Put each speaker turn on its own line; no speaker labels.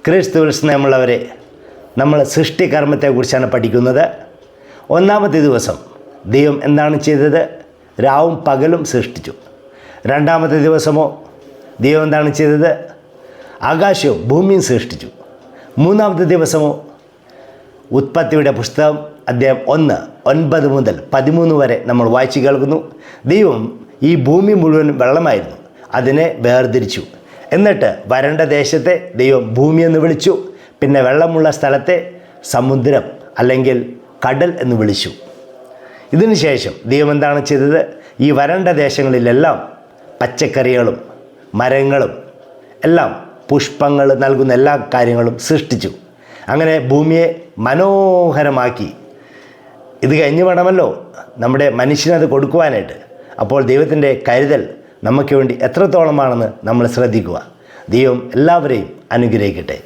ക്രിസ്തുവിൽ സ്നേഹമുള്ളവരെ, നമ്മൾ സൃഷ്ടികർമ്മത്തെക്കുറിച്ചാണ് പഠിക്കുന്നത്. ഒന്നാമത്തെ ദിവസം ദൈവം എന്താണ് ചെയ്തത്? രാവും പകലും സൃഷ്ടിച്ചു. രണ്ടാമത്തെ ദിവസമോ ദൈവം എന്താണ് ചെയ്തത്? ആകാശവും ഭൂമിയും സൃഷ്ടിച്ചു. മൂന്നാമത്തെ ദിവസമോ ഉൽപ്പത്തിയുടെ പുസ്തകം അധ്യായം 1:9 മുതൽ 13 വരെ നമ്മൾ വായിച്ചു കേൾക്കുന്നു. ദൈവം ഈ ഭൂമി മുഴുവൻ വെള്ളമായിരുന്നു, അതിനെ വേർതിരിച്ചു. എന്നിട്ട് വരണ്ട ദേശത്തെ ദൈവം ഭൂമി എന്ന് വിളിച്ചു. പിന്നെ വെള്ളമുള്ള സ്ഥലത്തെ സമുദ്രം അല്ലെങ്കിൽ കടൽ എന്ന് വിളിച്ചു. ഇതിനു ശേഷം ദൈവം എന്താണ് ചെയ്തത്? ഈ വരണ്ട ദേശങ്ങളിലെല്ലാം പച്ചക്കറികളും മരങ്ങളും എല്ലാം പുഷ്പങ്ങൾ നൽകുന്ന എല്ലാ കാര്യങ്ങളും സൃഷ്ടിച്ചു. അങ്ങനെ ഭൂമിയെ മനോഹരമാക്കി. ഇത് കഴിഞ്ഞ് വേണമല്ലോ നമ്മുടെ മനുഷ്യനത് കൊടുക്കുവാനായിട്ട്. അപ്പോൾ ദൈവത്തിൻ്റെ കരുതൽ നമുക്ക് വേണ്ടി എത്രത്തോളമാണെന്ന് നമ്മൾ ശ്രദ്ധിക്കുക. ദൈവം എല്ലാവരെയും അനുഗ്രഹിക്കട്ടെ.